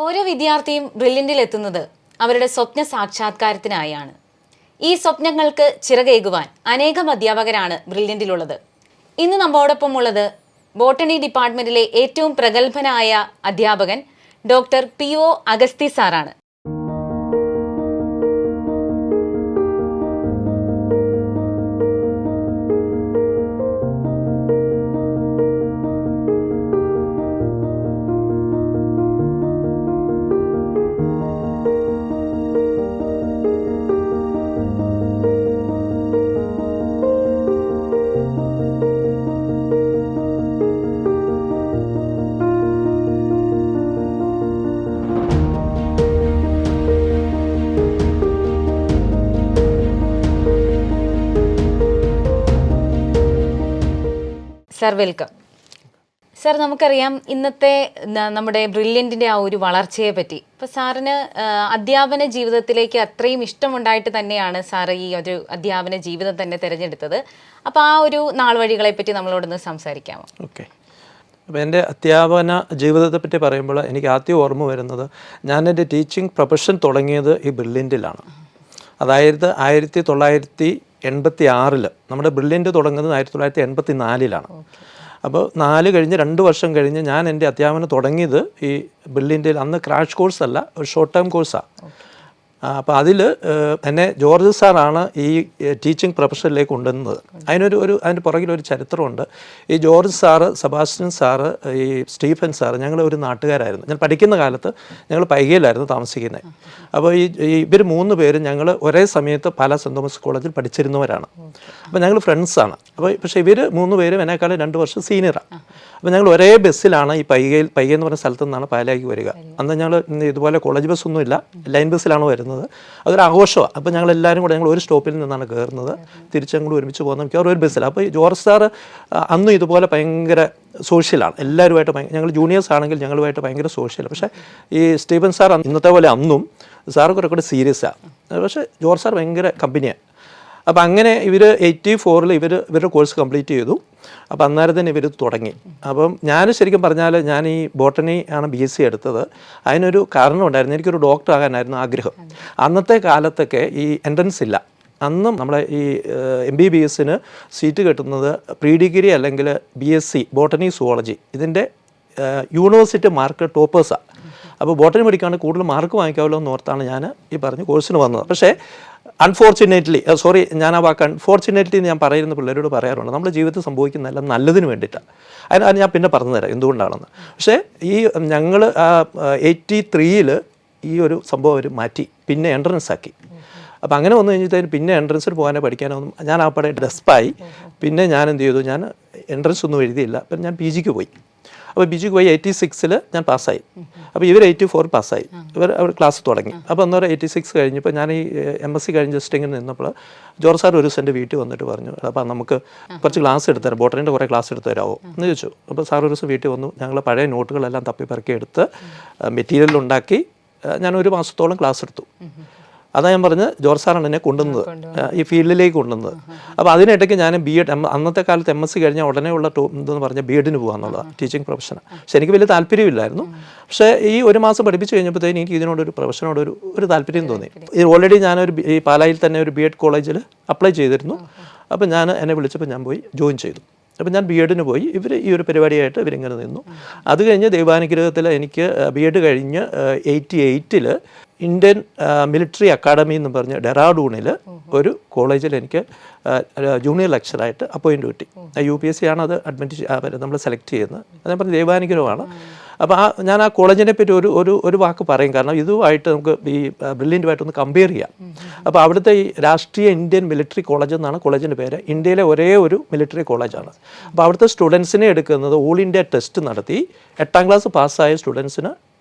ഓരോ വിദ്യാർത്ഥിയും ബ്രില്യൻറ്റിൽ എത്തുന്നത് അവരുടെ സ്വപ്ന സാക്ഷാത്കാരത്തിനായാണ്. ഈ സ്വപ്നങ്ങൾക്ക് ചിറകേകുവാൻ അനേകം അധ്യാപകരാണ് ബ്രില്യൻറ്റിലുള്ളത്. ഇന്ന് നമ്മോടൊപ്പം ഉള്ളത് ബോട്ടണി ഡിപ്പാർട്ട്മെന്റിലെ ഏറ്റവും പ്രഗത്ഭനായ അധ്യാപകൻ ഡോക്ടർ PO അഗസ്തി സാറാണ്. Sir, welcome. സർ, നമുക്കറിയാം ഇന്നത്തെ നമ്മുടെ ബ്രില്യൻറ്റിൻ്റെ ആ ഒരു വളർച്ചയെ പറ്റി. ഇപ്പോൾ സാറിന് അധ്യാപന ജീവിതത്തിലേക്ക് അത്രയും ഇഷ്ടമുണ്ടായിട്ട് തന്നെയാണ് സാർ ഈ ഒരു അധ്യാപന ജീവിതം തന്നെ തിരഞ്ഞെടുത്തത്. അപ്പോൾ ആ ഒരു നാൾ വഴികളെ പറ്റി നമ്മളോടൊന്ന് സംസാരിക്കാമോ? ഓക്കെ. അപ്പോൾ എൻ്റെ അധ്യാപന ജീവിതത്തെ പറ്റി പറയുമ്പോൾ എനിക്ക് ആദ്യം ഓർമ്മ വരുന്നത് ഞാൻ എൻ്റെ ടീച്ചിങ് പ്രൊഫഷൻ തുടങ്ങിയത് ഈ ബ്രില്യൻറ്റിലാണ്. അതായത് 1986 നമ്മുടെ ബ്രില്യൻറ്റ് തുടങ്ങുന്നത് 1984. അപ്പോൾ 4 കഴിഞ്ഞ് 2 വർഷം കഴിഞ്ഞ് ഞാൻ എൻ്റെ അധ്യാപനം തുടങ്ങിയത് ഈ ബ്രില്യൻറ്റിൽ. അന്ന് ക്രാഷ് കോഴ്സല്ല, ഒരു ഷോർട്ട് ടേം കോഴ്സാണ്. അപ്പോൾ അതിൽ എന്നെ ജോർജ് സാറാണ് ഈ ടീച്ചിങ് പ്രൊഫഷനിലേക്ക് കൊണ്ടുവന്നത്. അതിൻ്റെ പുറകിലൊരു ചരിത്രമുണ്ട്. ഈ ജോർജ് സാറ്, സെബാസ്റ്റ്യൻ സാറ്, ഈ സ്റ്റീഫൻ സാറ്, ഞങ്ങൾ ഒരു നാട്ടുകാരായിരുന്നു. ഞാൻ പഠിക്കുന്ന കാലത്ത് ഞങ്ങൾ പൈകയിലായിരുന്നു താമസിക്കുന്നത്. അപ്പോൾ ഇവർ 3 പേരും ഞങ്ങൾ ഒരേ സമയത്ത് പല സെൻറ് തോമസ് കോളേജിൽ പഠിച്ചിരുന്നവരാണ്. അപ്പോൾ ഞങ്ങൾ ഫ്രണ്ട്സാണ്. പക്ഷേ ഇവർ 3 പേരും എന്നെക്കാളും 2 വർഷം സീനിയറാണ്. അപ്പോൾ ഞങ്ങൾ ഒരേ ബസ്സിലാണ് ഈ പൈക എന്ന് പറഞ്ഞ സ്ഥലത്തു നിന്നാണ് പാലായിക്ക് വരിക. അന്ന് ഞങ്ങൾ ഇതുപോലെ കോളേജ് ബസ്സൊന്നുമില്ല, ലൈൻ ബസ്സിലാണ് വരുന്നത്. അതൊരു ആഘോഷമാണ്. അപ്പോൾ ഞങ്ങൾ ഒരു സ്റ്റോപ്പിൽ നിന്നാണ് കയറുന്നത്, തിരിച്ചങ്ങോട്ട് ഒരുമിച്ച് പോകുന്നത്, മിക്കവാറും ഒരു ബസ്സിൽ. അപ്പോൾ ഈ ജോർജ് സാറ് അന്നും ഇതുപോലെ ഭയങ്കര സോഷ്യലാണ്. എല്ലാവരുമായിട്ട് ഞങ്ങൾ ജൂനിയേഴ്സ് ആണെങ്കിൽ ഞങ്ങളുമായിട്ട് ഭയങ്കര സോഷ്യലാണ്. പക്ഷേ ഈ സ്റ്റീഫൻ സാർ ഇന്നത്തെ പോലെ അന്നും സാറ് കുറേ സീരിയസാണ്. പക്ഷേ ജോർജ് സാർ ഭയങ്കര കമ്പനിയാണ്. അപ്പോൾ അങ്ങനെ ഇവർ 84 ഇവരുടെ കോഴ്സ് കംപ്ലീറ്റ് ചെയ്തു. അപ്പോൾ അന്നേരം തന്നെ ഇവർ തുടങ്ങി. അപ്പം ഞാൻ ശരിക്കും പറഞ്ഞാൽ ഞാൻ ഈ ബോട്ടണി ആണ് BSc എടുത്തത്. അതിനൊരു കാരണം ഉണ്ടായിരുന്നു. എനിക്കൊരു ഡോക്ടർ ആകാനായിരുന്നു ആഗ്രഹം. അന്നത്തെ കാലത്തൊക്കെ ഈ എൻട്രൻസ് ഇല്ല. അന്നും നമ്മളെ ഈ MBBSന് സീറ്റ് കിട്ടുന്നത് പ്രീ ഡിഗ്രി അല്ലെങ്കിൽ BSc ബോട്ടണി സുവോളജി ഇതിൻ്റെ യൂണിവേഴ്സിറ്റി മാർക്ക് ടോപ്പേഴ്സാണ്. അപ്പോൾ ബോട്ടണി പഠിക്കാണ്ട് കൂടുതൽ മാർക്ക് വാങ്ങിക്കാമല്ലോ എന്ന് ഓർത്താണ് ഞാൻ ഈ പറഞ്ഞ കോഴ്സിന് വന്നത്. പക്ഷേ അൺഫോർച്ചുനേറ്റ്ലി, ഞാൻ ആ വാക്ക് അൺഫോർച്ചുനേറ്റ്ലി ഞാൻ പറയുന്ന പിള്ളേരോട് പറയാറുണ്ട്, നമ്മുടെ ജീവിതത്തിൽ സംഭവിക്കുന്നതെല്ലാം നല്ലതിന് വേണ്ടിയിട്ടാണ്. അത് ഞാൻ പിന്നെ പറഞ്ഞു തരാം എന്തുകൊണ്ടാണെന്ന്. പക്ഷേ ഈ ഞങ്ങൾ 83 ഈ ഒരു സംഭവം അവർ മാറ്റി, പിന്നെ എൻട്രൻസ് ആക്കി. അപ്പോൾ അങ്ങനെ വന്നു കഴിഞ്ഞിട്ട് പിന്നെ എൻട്രൻസിൽ പോകാനോ പഠിക്കാനൊന്നും ഞാൻ ആ പടം ഡെസ്പായി. പിന്നെ ഞാൻ എന്ത് ചെയ്തു, ഞാൻ എൻട്രൻസ് ഒന്നും എഴുതിയില്ല. അപ്പം ഞാൻ PGക്ക് പോയി. അപ്പോൾ PGക്ക് പോയി 86 ഞാൻ പാസ്സായി. അപ്പോൾ ഇവർ 84 പാസ്സായി. അവർ ക്ലാസ് തുടങ്ങി. അപ്പോൾ അന്നേരം 86 കഴിഞ്ഞപ്പോൾ ഞാൻ ഈ MSc കഴിഞ്ഞ് ജസ്റ്റ് ഇങ്ങനെ നിന്നപ്പോൾ ജോർജ് സാർ ഒരു ദിവസം എൻ്റെ വീട്ടിൽ വന്നിട്ട് പറഞ്ഞു, അപ്പോൾ നമുക്ക് കുറച്ച് ക്ലാസ് എടുത്ത് തരാം, ബോട്ടണിൻ്റെ കുറേ ക്ലാസ് എടുത്ത് തരാമോ എന്ന് ചോദിച്ചു. അപ്പോൾ സാർ ഒരു ദിവസം വീട്ടിൽ വന്നു. ഞങ്ങൾ പഴയ നോട്ടുകളെല്ലാം തപ്പിപ്പറക്കി എടുത്ത് മെറ്റീരിയൽ ഉണ്ടാക്കി ഞാൻ 1 മാസത്തോളം ക്ലാസ് എടുത്തു. അതാ ഞാൻ പറഞ്ഞ് ജോർജ് സാറാണ് എന്നെ കൊണ്ടുവന്നത്, ഈ ഫീൽഡിലേക്ക് കൊണ്ടുവന്നത്. അപ്പോൾ അതിനിടയ്ക്ക് ഞാൻ B.Ed അന്നത്തെ കാലത്ത് MSc കഴിഞ്ഞാൽ ഉടനെയുള്ള എന്തെന്ന് പറഞ്ഞാൽ B.Edന് പോകാമെന്നുള്ളതാണ്, ടീച്ചിങ് പ്രൊഫഷനാണ്. പക്ഷെ എനിക്ക് വലിയ താല്പര്യമില്ലായിരുന്നു. പക്ഷേ ഈ 1 മാസം പഠിപ്പിച്ച് കഴിഞ്ഞപ്പോഴത്തേക്കും എനിക്ക് ഇതിനോടൊരു പ്രൊഫഷനോടൊരു താല്പര്യം തോന്നി. ഓൾറെഡി ഞാനൊരു ഈ പാലായിൽ തന്നെ ഒരു B.Ed കോളേജിൽ അപ്ലൈ ചെയ്തിരുന്നു. അപ്പോൾ എന്നെ വിളിച്ചപ്പോൾ ഞാൻ പോയി ജോയിൻ ചെയ്തു. അപ്പോൾ ഞാൻ B.Edന് പോയി. ഇവർ ഈ ഒരു പരിപാടിയായിട്ട് ഇവരിങ്ങനെ നിന്നു. അത് കഴിഞ്ഞ് ദൈവാനുഗ്രഹത്തിൽ എനിക്ക് B.Ed കഴിഞ്ഞ് 88 ഇന്ത്യൻ മിലിറ്ററി അക്കാഡമി എന്ന് പറഞ്ഞ് ഡെറാഡൂണിൽ ഒരു കോളേജിൽ എനിക്ക് ജൂനിയർ ലെക്ചറായിട്ട് അപ്പോയിൻറ്റ് കിട്ടി. UPSC ആണ് അത് നമ്മൾ സെലക്ട് ചെയ്യുന്നത്. അത് ഞാൻ പറഞ്ഞ ദൈവാനുഗ്രഹമാണ്. അപ്പോൾ ഞാൻ ആ കോളേജിനെ പറ്റി ഒരു വാക്ക് പറയും. കാരണം ഇതുമായിട്ട് നമുക്ക് ഈ ബ്രില്യൻറ്റുമായിട്ടൊന്ന് കമ്പയർ ചെയ്യാം. അപ്പോൾ അവിടുത്തെ ഈ രാഷ്ട്രീയ ഇന്ത്യൻ മിലിറ്ററി കോളേജ് എന്നാണ് കോളേജിൻ്റെ പേര്. ഇന്ത്യയിലെ ഒരേ ഒരു മിലിറ്ററി കോളേജാണ്. അപ്പോൾ അവിടുത്തെ സ്റ്റുഡൻസിനെ എടുക്കുന്നത് ഓൾ ഇന്ത്യ ടെസ്റ്റ് നടത്തി 8ാം ക്ലാസ് പാസ്സായ സ്റ്റുഡൻസിന്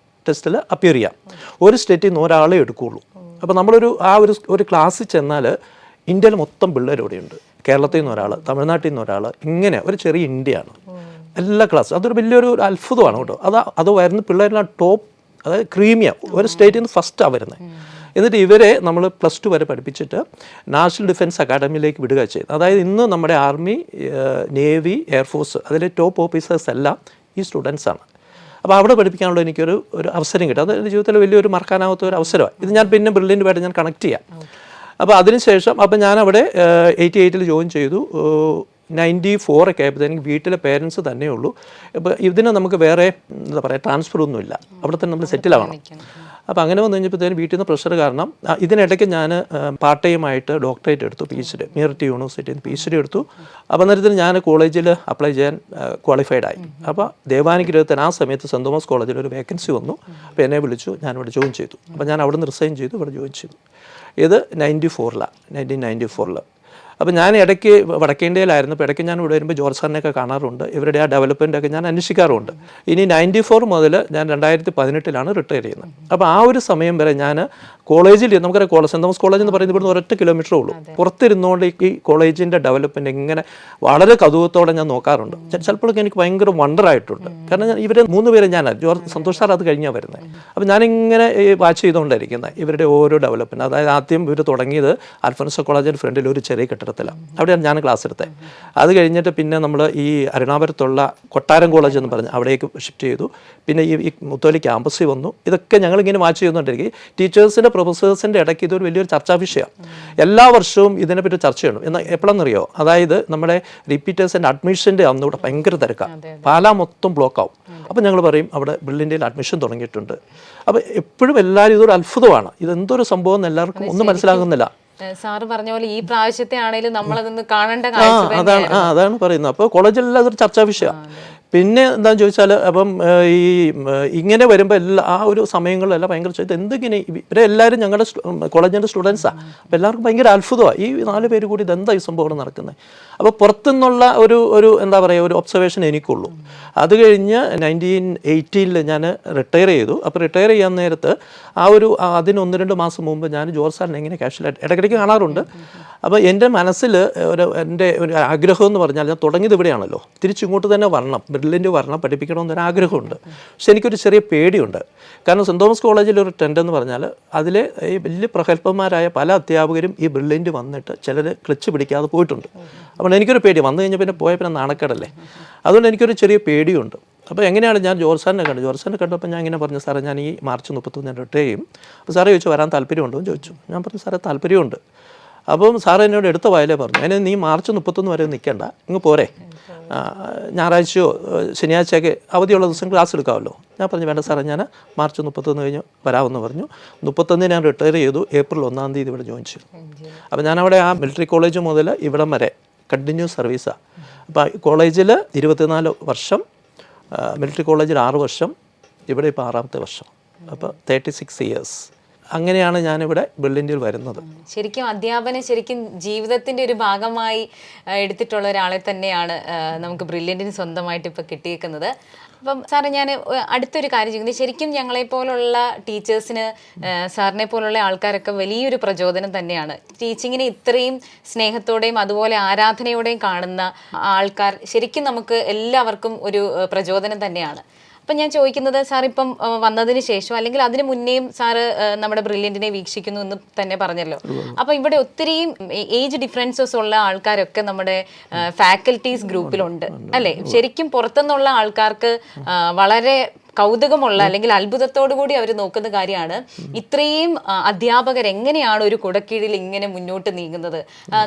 ടെസ്റ്റിൽ അപ്പിയർ ചെയ്യാം. ഒരു സ്റ്റേറ്റിൽ നിന്ന് ഒരാളെ എടുക്കുകയുള്ളൂ. അപ്പോൾ നമ്മളൊരു ഒരു ക്ലാസ്സിൽ ചെന്നാൽ ഇന്ത്യയിൽ മൊത്തം പിള്ളേർ ഇവിടെയുണ്ട്. കേരളത്തിൽ നിന്ന് ഒരാൾ, തമിഴ്നാട്ടിൽ നിന്ന് ഒരാൾ, ഇങ്ങനെ ഒരു ചെറിയ ഇന്ത്യയാണ് എല്ലാ ക്ലാസ്സും. അതൊരു വലിയൊരു അത്ഭുതമാണ് കേട്ടോ. അത് വരുന്ന പിള്ളേരെല്ലാം ടോപ്പ്, അതായത് ക്രീമിയ, ഒരു സ്റ്റേറ്റിൽ നിന്ന് ഫസ്റ്റാണ് വരുന്നത്. എന്നിട്ട് ഇവരെ നമ്മൾ +2 വരെ പഠിപ്പിച്ചിട്ട് നാഷണൽ ഡിഫൻസ് അക്കാഡമിയിലേക്ക് വിടുക ചെയ്തു. അതായത് ഇന്ന് നമ്മുടെ ആർമി, നേവി, എയർഫോഴ്സ് അതിലെ ടോപ്പ് ഓഫീസേഴ്സ് എല്ലാം ഈ സ്റ്റുഡൻസാണ്. അപ്പോൾ അവിടെ പഠിപ്പിക്കാനുള്ള എനിക്കൊരു അവസരം കിട്ടും. അത് എൻ്റെ ജീവിതത്തിൽ വലിയൊരു മറക്കാനാവാത്ത ഒരു അവസരമാണ്. ഇത് ഞാൻ പിന്നെ ബ്രില്യൻ്റുമായിട്ട് ഞാൻ കണക്ട് ചെയ്യാം. അപ്പോൾ അതിനുശേഷം അപ്പോൾ ഞാനവിടെ 88 ജോയിൻ ചെയ്തു. 94 ഒക്കെ ആയപ്പോൾ എനിക്ക് വീട്ടിലെ പേരൻസ് തന്നെ ഉള്ളൂ. ഇപ്പോൾ ഇതിന് നമുക്ക് വേറെ എന്താ പറയുക ട്രാൻസ്ഫർ ഒന്നുമില്ല, അവിടെ തന്നെ നമ്മൾ സെറ്റിലാവണം. അപ്പോൾ അങ്ങനെ വന്നു കഴിഞ്ഞപ്പോഴത്തേനും വീട്ടിൽ നിന്ന് പ്രഷർ കാരണം ഇതിനിടയ്ക്ക് ഞാൻ പാർട്ട് ടൈമായിട്ട് ഡോക്ടറേറ്റ് എടുത്തു, PhD മീററ്റ് യൂണിവേഴ്സിറ്റിയിൽ PhD എടുത്തു. അപ്പോൾ അന്നേരത്തിന് ഞാൻ കോളേജിൽ അപ്ലൈ ചെയ്യാൻ ക്വാളിഫൈഡ് ആയി. അപ്പോൾ ദേവാനിഗ്രഹത്തിന് ആ സമയത്ത് സെൻറ് തോമസ് കോളേജിൽ ഒരു വേക്കൻസി വന്നു. അപ്പോൾ എന്നെ വിളിച്ചു, ഞാനിവിടെ ജോയിൻ ചെയ്തു. അപ്പോൾ ഞാൻ അവിടെ നിന്ന് റിസൈൻ ചെയ്തു, ഇവിടെ ജോയിൻ ചെയ്തു. ഇത് 1994. അപ്പോൾ ഞാൻ ഇടയ്ക്ക് വടക്കേ ഇന്ത്യയിലായിരുന്നു. അപ്പോൾ ഇടയ്ക്ക് ഞാൻ ഇവിടെ വരുമ്പോൾ ജോർജ് സാറിനെയൊക്കെ കാണാറുണ്ട്, ഇവരുടെ ആ ഡെവലപ്മെൻറ്റൊക്കെ ഞാൻ അന്വേഷിക്കാറുമുണ്ട്. ഇനി 94 മുതൽ ഞാൻ 2018 റിട്ടയർ ചെയ്യുന്നത്. അപ്പോൾ ആ ഒരു സമയം വരെ ഞാൻ കോളേജിൽ, നമുക്കറിയാം സെൻറ് തോമസ് കോളേജ് എന്ന് പറയുന്നത് ഇവിടുന്ന് 1 കിലോമീറ്ററേ ഉള്ളൂ. പുറത്തിരുന്നുകൊണ്ട് ഈ കോളേജിൻ്റെ ഡെവലപ്മെൻറ്റ് ഇങ്ങനെ വളരെ കൗതുകത്തോടെ ഞാൻ നോക്കാറുണ്ട്. ചിലപ്പോഴൊക്കെ എനിക്ക് ഭയങ്കര വണ്ടറായിട്ടുണ്ട്. കാരണം ഞാൻ ഇവരെ 3 പേരെ സന്തോഷ് സാർ അത് കഴിഞ്ഞാൽ വരുന്നത്. അപ്പോൾ ഞാനിങ്ങനെ വാച്ച് ചെയ്തുകൊണ്ടിരിക്കുന്നത് ഇവരുടെ ഓരോ ഡെവലപ്മെൻറ്റ്. അതായത് ആദ്യം ഇവർ തുടങ്ങിയത് അൽഫോൻസോ കോളേജിൻ്റെ ഫ്രണ്ടിൽ ഒരു ചെറിയ കെട്ടിടത്തിലാണ്, അവിടെയാണ് ഞാൻ ക്ലാസ് എടുത്തത്. അത് കഴിഞ്ഞിട്ട് പിന്നെ നമ്മൾ ഈ അരുണാപുരത്തുള്ള കൊട്ടാരം കോളേജ് എന്ന് പറഞ്ഞ് അവിടേക്ക് ഷിഫ്റ്റ് ചെയ്തു. പിന്നെ ഈ മുത്തോലി ക്യാമ്പസിൽ വന്നു. ഇതൊക്കെ ഞങ്ങളിങ്ങനെ വാച്ച് ചെയ്യുന്നുണ്ടിരിക്കും. ടീച്ചേഴ്സിൻ്റെ പ്രൊഫസേഴ്സിൻ്റെ ഇടയ്ക്ക് ഇതൊരു വലിയൊരു ചർച്ചാ വിഷയമാണ്. എല്ലാ വർഷവും ഇതിനെപ്പറ്റി ചർച്ച ചെയ്യണം. എന്നാൽ എപ്പോഴാണെന്നറിയോ, അതായത് നമ്മുടെ റിപ്പീറ്റേഴ്സിൻ്റെ അഡ്മിഷൻ്റെ അന്ന് ഇവിടെ ഭയങ്കര തിരക്കാണ്, പാലാ മൊത്തം ബ്ലോക്ക് ആവും. അപ്പോൾ ഞങ്ങൾ പറയും അവിടെ ബ്രില്യൻ്റിൽ അഡ്മിഷൻ തുടങ്ങിയിട്ടുണ്ട്. അപ്പോൾ എപ്പോഴും എല്ലാവരും ഇതൊരു അത്ഭുതമാണ്, ഇതെന്തൊരു സംഭവം എന്ന് എല്ലാവർക്കും ഒന്നും മനസ്സിലാകുന്നില്ല. സാറ് പറഞ്ഞ പോലെ ഈ പ്രാവശ്യത്തെ ആണെങ്കിലും നമ്മളതൊന്ന് കാണേണ്ട അതാണ് പറയുന്നത്. അപ്പോൾ കോളേജിലെല്ലാം അതൊരു ചർച്ചാ വിഷയമാണ്. പിന്നെ എന്താണെന്ന് ചോദിച്ചാൽ അപ്പം ഈ ഇങ്ങനെ വരുമ്പോൾ ആ ഒരു സമയങ്ങളിലെല്ലാം ഭയങ്കര ഇത് എന്തെങ്കിലും ഇവരെല്ലാവരും ഞങ്ങളുടെ കോളേജിൻ്റെ സ്റ്റുഡൻസാണ്. അപ്പോൾ എല്ലാവർക്കും ഭയങ്കര അത്ഭുതമാണ്, ഈ 4 പേര് കൂടി ഇതെന്താ ഈ സംഭവം നടക്കുന്നത്. അപ്പോൾ പുറത്തുനിന്നുള്ള ഒരു എന്താ പറയുക ഒരു ഒബ്സർവേഷൻ എനിക്കുള്ളൂ. അത് കഴിഞ്ഞ് 1980 ഞാൻ റിട്ടയർ ചെയ്തു. അപ്പോൾ റിട്ടയർ ചെയ്യാൻ നേരത്ത് അതിന് 1-2 മാസം മുമ്പ് ഞാൻ ജോർജ് സാറിനെ എങ്ങനെ കാഷ്വലായിട്ട് ഇടയ്ക്കിടയ്ക്ക് കാണാറുണ്ട്. അപ്പോൾ എൻ്റെ മനസ്സിൽ എൻ്റെ ഒരു ആഗ്രഹം എന്ന് പറഞ്ഞാൽ, ഞാൻ തുടങ്ങിയത് ഇവിടെയാണല്ലോ, തിരിച്ചിങ്ങോട്ട് തന്നെ വരണം, ബ്രില്യൻ്റ് വരണം, പഠിപ്പിക്കണമെന്നൊരു ആഗ്രഹമുണ്ട്. പക്ഷെ എനിക്കൊരു ചെറിയ പേടിയുണ്ട്. കാരണം സെൻറ് തോമസ് കോളേജിലൊരു ട്രെൻഡ് എന്ന് പറഞ്ഞാൽ അതിൽ ഈ വലിയ പ്രഗത്ഭന്മാരായ പല അധ്യാപകരും ഈ ബ്രില്യൻ്റ് വന്നിട്ട് ചിലർ ക്ലച്ച് പിടിക്കാതെ പോയിട്ടുണ്ട്. അപ്പോൾ എനിക്കൊരു പേടി, വന്നു കഴിഞ്ഞാൽ പിന്നെ പോയ പിന്നെ നാണക്കേടല്ലേ, അതുകൊണ്ട് എനിക്കൊരു ചെറിയ പേടിയുണ്ട്. അപ്പോൾ എങ്ങനെയാണ് ഞാൻ ജോർജ് സാറിനെ കണ്ടപ്പോൾ ഞാൻ ഇങ്ങനെ പറഞ്ഞു, സാറേ ഞാൻ ഈ മാർച്ച് 31 റിട്ടയർ ചെയ്യും. അപ്പോൾ സാറേ ചോദിച്ചു വരാൻ താല്പര്യമുണ്ടോ എന്ന് ചോദിച്ചു. ഞാൻ പറഞ്ഞു സാറേ താല്പര്യമുണ്ട്. അപ്പം സാർ എന്നോട് എടുത്ത വായിലേ പറഞ്ഞു, അതിന് നീ മാർച്ച് 31 വരെ നിൽക്കണ്ട, ഇങ്ങ് പോരെ, ഞായറാഴ്ചയോ ശനിയാഴ്ചയൊക്കെ അവധിയുള്ള ദിവസം ക്ലാസ് എടുക്കാമല്ലോ. ഞാൻ പറഞ്ഞു വേണ്ട സാറേ, ഞാൻ മാർച്ച് 31 കഴിഞ്ഞ് വരാമെന്ന് പറഞ്ഞു. 31 ഞാൻ റിട്ടയർ ചെയ്തു. ഏപ്രിൽ 1-ാം തീയതി ഇവിടെ ജോയിൻ ചെയ്തു. അപ്പോൾ ഞാനവിടെ ആ മിലിറ്ററി കോളേജ് മുതൽ ഇവിടം വരെ കണ്ടിന്യൂസ് സർവീസാണ്. അപ്പോൾ കോളേജിൽ 24 വർഷം, മിലിറ്ററി കോളേജിൽ 6 വർഷം, ഇവിടെ ഇപ്പോൾ 6ാമത്തെ വർഷം. അപ്പോൾ 36 ഇയേഴ്സ്. അങ്ങനെയാണ് ഞാനിവിടെ ബ്രില്യൻ്റിൽ വരുന്നത്. ശരിക്കും അധ്യാപനം ശരിക്കും ജീവിതത്തിൻ്റെ ഒരു ഭാഗമായി എടുത്തിട്ടുള്ള ഒരാളെ തന്നെയാണ് നമുക്ക് ബ്രില്യൻറ്റിന് സ്വന്തമായിട്ട് ഇപ്പോൾ കിട്ടിയേക്കുന്നത്. അപ്പം സാറേ, ഞാൻ അടുത്തൊരു കാര്യം ചെയ്യുന്നത്, ശരിക്കും ഞങ്ങളെപ്പോലുള്ള ടീച്ചേഴ്സിന് സാറിനെ പോലുള്ള ആൾക്കാരൊക്കെ വലിയൊരു പ്രചോദനം തന്നെയാണ്. ടീച്ചിങ്ങിനെ ഇത്രയും സ്നേഹത്തോടെയും അതുപോലെ ആരാധനയോടെയും കാണുന്ന ആൾക്കാർ ശരിക്കും നമുക്ക് എല്ലാവർക്കും ഒരു പ്രചോദനം തന്നെയാണ്. അപ്പം ഞാൻ ചോദിക്കുന്നത്, സാർ ഇപ്പം വന്നതിന് ശേഷം അല്ലെങ്കിൽ അതിന് മുന്നേയും സാറ് നമ്മുടെ ബ്രില്യൻറ്റിനെ വീക്ഷിക്കുന്നു എന്ന് തന്നെ പറഞ്ഞല്ലോ. അപ്പം ഇവിടെ ഒത്തിരിയും ഏജ് ഡിഫറൻസസ് ഉള്ള ആൾക്കാരൊക്കെ നമ്മുടെ ഫാക്കൽറ്റീസ് ഗ്രൂപ്പിലുണ്ട് അല്ലേ? ശരിക്കും പുറത്തുനിന്നുള്ള ആൾക്കാർക്ക് വളരെ കൗതുകമുള്ള അല്ലെങ്കിൽ അത്ഭുതത്തോടു കൂടി അവർ നോക്കുന്ന കാര്യമാണ് ഇത്രയും അധ്യാപകർ എങ്ങനെയാണ് ഒരു കുടക്കീഴിൽ ഇങ്ങനെ മുന്നോട്ട് നീങ്ങുന്നത്.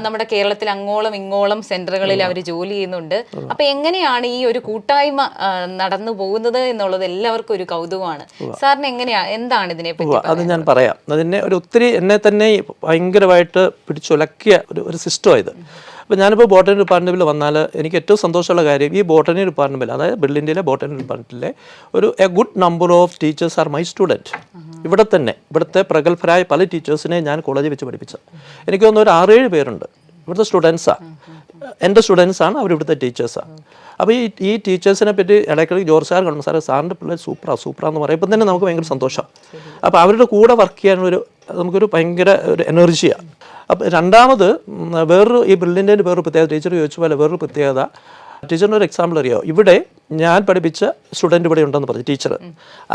നമ്മുടെ കേരളത്തിൽ അങ്ങോളം ഇങ്ങോളം സെന്ററുകളിൽ അവർ ജോലി ചെയ്യുന്നുണ്ട്. അപ്പൊ എങ്ങനെയാണ് ഈ ഒരു കൂട്ടായ്മ നടന്നു പോകുന്നത് എന്നുള്ളത് എല്ലാവർക്കും ഒരു കൗതുകമാണ്. സാറിന് എന്താണ് ഇതിനെപ്പറ്റി? അത് ഞാൻ പറയാം. അതിനെ ഒത്തിരി എന്നെ തന്നെ ഭയങ്കരമായിട്ട് പിടിച്ചുലക്കിയ ഒരു സിസ്റ്റമായത്. അപ്പോൾ ഞാനിപ്പോൾ ബോട്ടണി ഡിപ്പാർട്ട്മെൻറ്റിൽ വന്നാൽ എനിക്ക് ഏറ്റവും സന്തോഷമുള്ള കാര്യം, ഈ ബോട്ടണി ഡിപ്പാർട്ട്മെൻറ്റിൽ, അതായത് ബ്രില്യൻ്റിലെ ബോട്ടണി ഡിപ്പാർട്ട്മെൻറ്റിലെ a good number of teachers are my student. ഇവിടുത്തെ പ്രഗത്ഭരായ പല ടീച്ചേഴ്സിനെ ഞാൻ കോളേജിൽ വെച്ച് പഠിപ്പിച്ചത്. എനിക്ക് തോന്നുന്നു ഒരു 6-7 പേരുണ്ട് ഇവിടുത്തെ സ്റ്റുഡൻസാണ്, എൻ്റെ സ്റ്റുഡൻസാണ്, അവരിവിടുത്തെ ടീച്ചേഴ്സാണ്. അപ്പോൾ ഈ ടീച്ചേഴ്സിനെ പറ്റി ഇടയ്ക്കിടയ്ക്ക് ജോർജ് സാർ കാണും, സാറേ സാറിൻ്റെ പിള്ളേർ സൂപ്പറാന്ന് പറയുമ്പോൾ തന്നെ നമുക്ക് ഭയങ്കര സന്തോഷം. അപ്പോൾ അവരുടെ കൂടെ വർക്ക് ചെയ്യാൻ നമുക്കൊരു ഭയങ്കര ഒരു എനർജിയാണ്. അപ്പോൾ രണ്ടാമത് ഈ ബ്രില്യൻ്റിൻ്റെ വേറൊരു പ്രത്യേകത, ടീച്ചർ ചോദിച്ച പോലെ വേറൊരു പ്രത്യേകത, ടീച്ചറിൻ്റെ ഒരു എക്സാമ്പിൾ അറിയോ, ഇവിടെ ഞാൻ പഠിപ്പിച്ച സ്റ്റുഡൻറ്റ് ഇവിടെ ഉണ്ടെന്ന് പറഞ്ഞു ടീച്ചർ,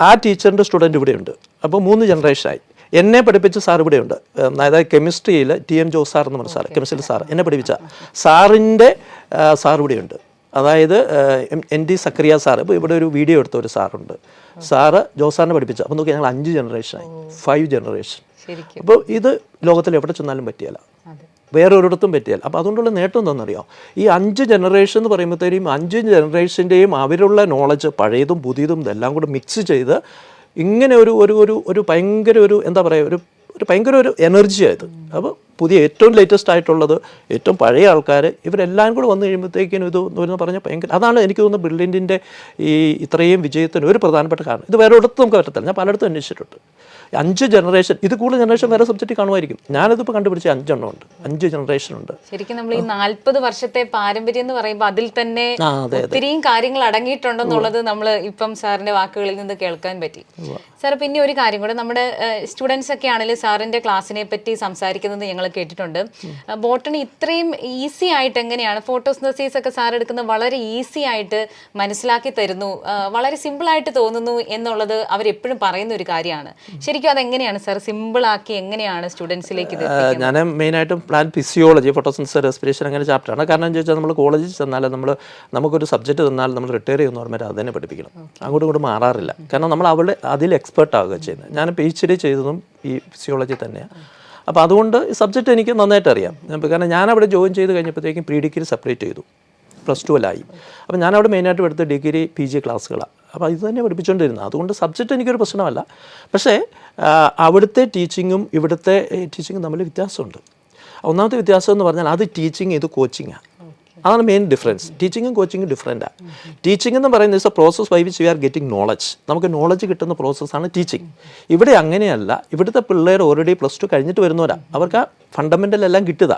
ആ ടീച്ചറിൻ്റെ സ്റ്റുഡൻറ്റ് ഇവിടെയുണ്ട്. അപ്പോൾ 3 ജനറേഷനായി. എന്നെ പഠിപ്പിച്ച സാർ ഇവിടെയുണ്ട്, അതായത് കെമിസ്ട്രിയിൽ TM ജോസ് സാർ എന്ന് പറഞ്ഞ സാർ, കെമിസ്ട്രി സാർ എന്നെ പഠിപ്പിച്ച സാറിൻ്റെ സാർ ഇവിടെയുണ്ട്. അതായത് ND സക്കറിയ സാറ്, ഇപ്പോൾ ഇവിടെ ഒരു വീഡിയോ എടുത്ത ഒരു സാറുണ്ട്, സാറ് ജോസാറിനെ പഠിപ്പിച്ചു. അപ്പോൾ നോക്കി ഞങ്ങൾ 5 ജനറേഷനായി, 5 ജനറേഷൻ. അപ്പോൾ ഇത് ലോകത്തിൽ എവിടെ ചെന്നാലും പറ്റിയല്ല, വേറെ ഒരിടത്തും പറ്റിയാൽ. അപ്പോൾ അതുകൊണ്ടുള്ള നേട്ടം എന്താണെന്നറിയോ, ഈ 5 ജനറേഷൻ എന്ന് പറയുമ്പോഴത്തേക്കും 5 ജനറേഷൻ്റെയും അവരുള്ള നോളജ് പഴയതും പുതിയതും ഇതെല്ലാം കൂടെ മിക്സ് ചെയ്ത് ഇങ്ങനെ ഒരു ഭയങ്കര എന്താ പറയുക, ഒരു ഭയങ്കര ഒരു എനർജിയായത്. അപ്പോൾ പുതിയ ഏറ്റവും ലേറ്റസ്റ്റ് ആയിട്ടുള്ളത്, ഏറ്റവും പഴയ ആൾക്കാർ, ഇവരെല്ലാം കൂടെ വന്നു കഴിയുമ്പോഴത്തേക്കിനും ഇത് എന്ന് പറഞ്ഞാൽ ഭയങ്കര, അതാണ് എനിക്ക് തോന്നുന്നത് ബ്രില്യൻറ്റിൻ്റെ ഈ ഇത്രയും വിജയത്തിന് ഒരു പ്രധാനപ്പെട്ട കാരണം. ഇത് വേറെ ഒരിടത്തും നമുക്ക് പറ്റത്തില്ല. ഞാൻ പലയിടത്തും അന്വേഷിച്ചിട്ടുണ്ട്. 5 ജനറേഷൻ, ഇത് കൂടുതൽ ജനറേഷൻ വേറെ സബ്ജക്റ്റ് കാണുമായിരിക്കും. ഞാനിതിപ്പോൾ കണ്ടുപിടിച്ച 5 എണ്ണം ഉണ്ട്, 5 ജനറേഷൻ ഉണ്ട്. ശരിക്കും നമ്മൾ ഈ 40 വർഷത്തെ പാരമ്പര്യം എന്ന് പറയുമ്പോൾ അതിൽ തന്നെ ഒത്തിരിയും കാര്യങ്ങൾ അടങ്ങിയിട്ടുണ്ടെന്നുള്ളത് നമ്മൾ ഇപ്പം സാറിന്റെ വാക്കുകളിൽ നിന്ന് കേൾക്കാൻ പറ്റി. സാർ, പിന്നെ ഒരു കാര്യം കൂടെ, നമ്മുടെ സ്റ്റുഡൻസ് ഒക്കെ ആണെങ്കിലും സാറിന്റെ ക്ലാസ്സിനെ പറ്റി സംസാരിക്കുന്നത് ഞങ്ങൾ കേട്ടിട്ടുണ്ട്. ബോട്ടണി ഇത്രയും ഈസി ആയിട്ട് എങ്ങനെയാണ്, ഫോട്ടോസിന്തസിസ് ഒക്കെ സാർ എടുക്കുന്നത് വളരെ ഈസി ആയിട്ട് മനസ്സിലാക്കി തരുന്നു, വളരെ സിമ്പിൾ ആയിട്ട് തോന്നുന്നു എന്നുള്ളത് അവരെപ്പോഴും പറയുന്ന ഒരു കാര്യമാണ്. ശരിക്കും അതെങ്ങനെയാണ് സാർ സിമ്പിൾ ആക്കി എങ്ങനെയാണ് സ്റ്റുഡൻസിലേക്ക് ഇത്? ഞാൻ മെയിനായിട്ടും പ്ലാന്റ് ഫിസിയോളജി, ഫോട്ടോസിന്തസിസ്, റെസ്പിറേഷൻ അങ്ങനെ ചാപ്റ്ററാണ്. കാരണം എന്ന് ചോദിച്ചാൽ നമ്മൾ കോളേജിൽ ചെന്നാൽ നമുക്കൊരു സബ്ജക്റ്റ് തന്നാൽ നമ്മൾ റിട്ടയർ ചെയ്യുന്ന ഓർമ്മ അത് തന്നെ പഠിപ്പിക്കണം, അങ്ങോട്ടും മാറാറില്ല. കാരണം നമ്മൾ അവിടെ അതിൽ എക്സ്പേർട്ട് ആവുക ചെയ്യുന്നത്. ഞാൻ PhD ചെയ്തതും ഈ ഫിസിയോളജി തന്നെയാണ്. അപ്പോൾ അതുകൊണ്ട് ഈ സബ്ജക്റ്റ് എനിക്ക് നന്നായിട്ട് അറിയാം. കാരണം ഞാനവിടെ ജോയിൻ ചെയ്ത് കഴിഞ്ഞപ്പോഴത്തേക്കും പ്രീ ഡിഗ്രി സെപ്പറേറ്റ് ചെയ്തു, +2 അപ്പോൾ ഞാനവിടെ മെയിനായിട്ട് എടുത്ത ഡിഗ്രി PG ക്ലാസ്സുകളാണ്. അപ്പോൾ ഇത് തന്നെ പഠിപ്പിച്ചുകൊണ്ടിരുന്നത്. അതുകൊണ്ട് സബ്ജക്റ്റ് എനിക്കൊരു പ്രശ്നമല്ല. പക്ഷേ അവിടുത്തെ ടീച്ചിങ്ങും ഇവിടുത്തെ ടീച്ചിങ്ങും തമ്മിൽ വ്യത്യാസമുണ്ട്. ഒന്നാമത്തെ വ്യത്യാസം എന്ന് പറഞ്ഞാൽ അത് ടീച്ചിങ്, ഇത് കോച്ചിങ്ങാണ്. അതാണ് മെയിൻ ഡിഫറൻസ്. ടീച്ചിങ്ങും കോച്ചിങ്ങും ഡിഫറൻറ്റാണ്. ടീച്ചിങ് എന്ന് പറയുന്നത് is a process by which we are getting knowledge. നമുക്ക് നോളജ് കിട്ടുന്ന പ്രോസസ്സാണ് ടീച്ചിങ്. ഇവിടെ അങ്ങനെയല്ല. ഇവിടുത്തെ പിള്ളേർ ഓൾറെഡി +2 കഴിഞ്ഞിട്ട് വരുന്നവരാണ്. അവർക്ക് ആ ഫണ്ടമെൻ്റൽ എല്ലാം കിട്ടുക.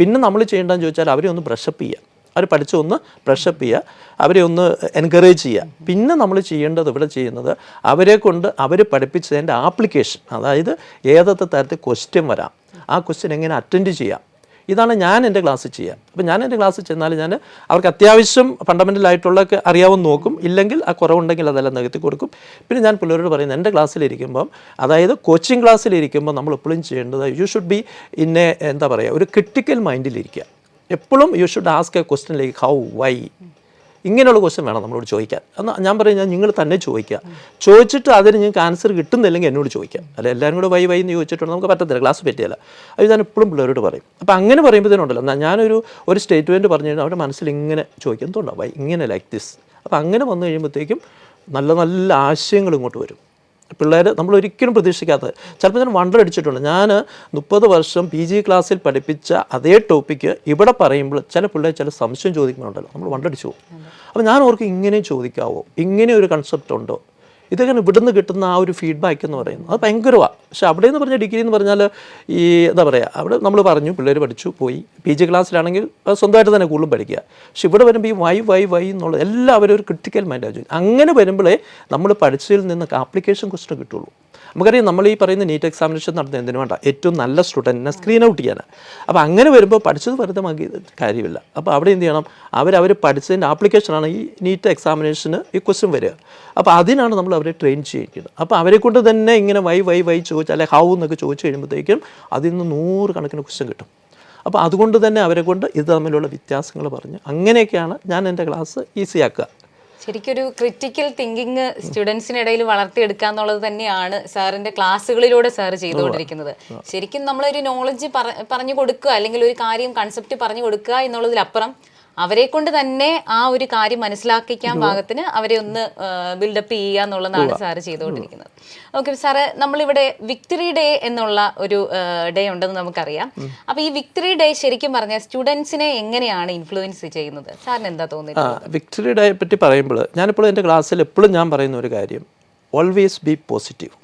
പിന്നെ നമ്മൾ ചെയ്യേണ്ടതെന്ന് ചോദിച്ചാൽ അവരെ ഒന്ന് ബ്രഷപ്പ് ചെയ്യുക, അവർ പഠിച്ചൊന്ന് ബ്രഷപ്പ് ചെയ്യുക, അവരെ ഒന്ന് എൻകറേജ് ചെയ്യുക. പിന്നെ നമ്മൾ ചെയ്യേണ്ടത് ഇവിടെ ചെയ്യുന്നത് അവരെ കൊണ്ട് അവർ പഠിപ്പിച്ചതിൻ്റെ ആപ്ലിക്കേഷൻ, അതായത് ഏതൊക്കെ തരത്തിൽ ക്വസ്റ്റ്യൻ വരാം, ആ ക്വസ്റ്റ്യൻ എങ്ങനെ അറ്റൻഡ് ചെയ്യാം, ഇതാണ് ഞാൻ എൻ്റെ ക്ലാസ്സിൽ ചെയ്യുക. അപ്പോൾ ഞാൻ എൻ്റെ ക്ലാസ്സിൽ ചെന്നാൽ ഞാൻ അവർക്ക് അത്യാവശ്യം ഫണ്ടമെൻ്റലായിട്ടുള്ളതൊക്കെ അറിയാവുന്ന നോക്കും, ഇല്ലെങ്കിൽ ആ കുറവുണ്ടെങ്കിൽ അതെല്ലാം നികത്തി കൊടുക്കും. പിന്നെ ഞാൻ പിള്ളേരോട് പറയുന്നത്, എൻ്റെ ക്ലാസ്സിലിരിക്കുമ്പം, അതായത് കോച്ചിങ് ക്ലാസ്സിലിരിക്കുമ്പോൾ നമ്മൾ എപ്പോഴും ചെയ്യേണ്ടത് യു ഷുഡ് ബി എന്താ പറയുക, ഒരു ക്രിട്ടിക്കൽ മൈൻഡിലിരിക്കുക. എപ്പോഴും you should ask a question like how, why, ഇങ്ങനെയുള്ള ക്വസ്റ്റ്യൻ വേണം നമ്മളോട് ചോദിക്കാൻ. എന്നാൽ ഞാൻ പറയുന്നത് നിങ്ങൾ തന്നെ ചോദിക്കുക. ചോദിച്ചിട്ട് അതിന് നിങ്ങൾക്ക് ആൻസർ കിട്ടുന്നില്ലെങ്കിൽ എന്നോട് ചോദിക്കാം. അല്ല എല്ലാവരും കൂടെ വൈ എന്ന് ചോദിച്ചിട്ടുണ്ട് നമുക്ക് പറ്റത്തില്ല, ക്ലാസ് പറ്റിയല്ല. അത് ഞാൻ എപ്പോഴും പിള്ളേരോട് പറയും. അപ്പോൾ അങ്ങനെ പറയുമ്പോഴത്തേനുണ്ടല്ലോ, ഞാനൊരു സ്റ്റേറ്റ്മെൻറ്റ് പറഞ്ഞു കഴിഞ്ഞാൽ അവരുടെ മനസ്സിൽ ഇങ്ങനെ ചോദിക്കും, എന്തുകൊണ്ടാണ് വൈ ഇങ്ങനെ ലൈക്ക് ദിസ്. അപ്പോൾ അങ്ങനെ വന്നു കഴിയുമ്പോഴത്തേക്കും നല്ല നല്ല ആശയങ്ങൾ ഇങ്ങോട്ട് വരും. പിള്ളേർ നമ്മൾ ഒരിക്കലും പ്രതീക്ഷിക്കാത്തത്. ചിലപ്പോൾ ഞാൻ വണ്ടർ അടിച്ചിട്ടുണ്ട്. ഞാൻ 30 വർഷം PG ക്ലാസ്സിൽ പഠിപ്പിച്ച അതേ ടോപ്പിക്ക് ഇവിടെ പറയുമ്പോൾ ചില പിള്ളേർ ചില സംശയം ചോദിക്കുന്നുണ്ടല്ലോ, നമ്മൾ വണ്ടർ അടിച്ചു പോകും. അപ്പോൾ ഞാൻ ഓർക്കും, ഇങ്ങനെ ചോദിക്കാവോ, ഇങ്ങനെ ഒരു കൺസെപ്റ്റ് ഉണ്ടോ, ഇതൊക്കെ ഇവിടുന്ന് കിട്ടുന്ന ആ ഒരു ഫീഡ്ബാക്ക് എന്ന് പറയുന്നത് അത് ഭയങ്കരമാണ്. പക്ഷെ അവിടെ എന്ന് പറഞ്ഞാൽ ഡിഗ്രി എന്ന് പറഞ്ഞാൽ ഈ എന്താ പറയുക, അവിടെ നമ്മൾ പറഞ്ഞു പിള്ളേർ പഠിച്ചു പോയി. PG ക്ലാസ്സിലാണെങ്കിൽ സ്വന്തമായിട്ട് തന്നെ കൂടുതലും പഠിക്കുക. പക്ഷെ ഇവിടെ വരുമ്പോൾ ഈ വൈ എന്നുള്ളത് എല്ലാവരും ഒരു ക്രിട്ടിക്കൽ മൈൻഡാണ് ചോദിക്കും. അങ്ങനെ വരുമ്പോഴേ നമ്മൾ പഠിച്ചതിൽ നിന്നൊക്കെ ആപ്ലിക്കേഷൻ ക്വസ്റ്റൻ കിട്ടുള്ളൂ. നമുക്കറിയാം, നമ്മൾ ഈ പറയുന്ന നീറ്റ് എക്സാമിനേഷൻ നടത്തുന്നത് എന്തിനു വേണ്ട, ഏറ്റവും നല്ല സ്റ്റുഡൻറ്റിനെ സ്ക്രീൻ ഔട്ട് ചെയ്യാനാണ്. അപ്പോൾ അങ്ങനെ വരുമ്പോൾ പഠിച്ചത് വെറുതെ കാര്യമില്ല. അപ്പോൾ അവിടെ എന്ത് ചെയ്യണം, അവർ പഠിച്ചതിൻ്റെ ആപ്ലിക്കേഷനാണ് ഈ നീറ്റ് എക്സാമിനേഷന് ഈ ക്വസ്റ്റ്യൻ വരിക. അപ്പോൾ അതിനാണ് നമ്മൾ അവരെ ട്രെയിൻ ചെയ്യിക്കുന്നത്. അപ്പോൾ അവരെ കൊണ്ട് തന്നെ ഇങ്ങനെ വൈ ചോദിച്ചാൽ, അല്ലെങ്കിൽ ഹൗ എന്നൊക്കെ ചോദിച്ചു കഴിയുമ്പോഴത്തേക്കും അതിൽ നിന്ന് 100 കണക്കിന് ക്വസ്റ്റ്യൻ കിട്ടും. അപ്പോൾ അതുകൊണ്ട് തന്നെ അവരെ കൊണ്ട് ഇത് തമ്മിലുള്ള വ്യത്യാസങ്ങൾ പറഞ്ഞ് അങ്ങനെയൊക്കെയാണ് ഞാൻ എൻ്റെ ക്ലാസ് ഈസിയാക്കുക. ശരിക്കൊരു ക്രിറ്റിക്കൽ തിങ്കിങ് സ്റ്റുഡൻസിനിടയിൽ വളർത്തിയെടുക്കുക എന്നുള്ളത് തന്നെയാണ് സാറിന്റെ ക്ലാസ്സുകളിലൂടെ സാർ ചെയ്തുകൊണ്ടിരിക്കുന്നത്. ശരിക്കും നമ്മളൊരു നോളജ് പറഞ്ഞു കൊടുക്കുക, അല്ലെങ്കിൽ ഒരു കാര്യം കൺസെപ്റ്റ് പറഞ്ഞു കൊടുക്കുക എന്നുള്ളതിലപ്പുറം അവരെ കൊണ്ട് തന്നെ ആ ഒരു കാര്യം മനസ്സിലാക്കിക്കാൻ പാകത്തിന് അവരെ ഒന്ന് ബിൽഡപ്പ് ചെയ്യുക എന്നുള്ളതാണ് സാറ് ചെയ്തുകൊണ്ടിരിക്കുന്നത്. ഓക്കെ സാറ്, നമ്മളിവിടെ വിക്ടറി ഡേ എന്നുള്ള ഒരു ഡേ ഉണ്ടെന്ന് നമുക്കറിയാം. അപ്പോൾ ഈ വിക്ടറി ഡേ ശരിക്കും പറഞ്ഞാൽ സ്റ്റുഡൻസിനെ എങ്ങനെയാണ് ഇൻഫ്ലുവൻസ് ചെയ്യുന്നത്? സാറിന് എന്താ തോന്നുന്നത്? വിക്ടറി ഡേ പറ്റി പറയുമ്പോൾ ഞാനിപ്പോൾ എൻ്റെ ക്ലാസ്സിൽ എപ്പോഴും ഞാൻ പറയുന്ന ഒരു കാര്യം, ഓൾവേസ് ബി പോസിറ്റീവ്.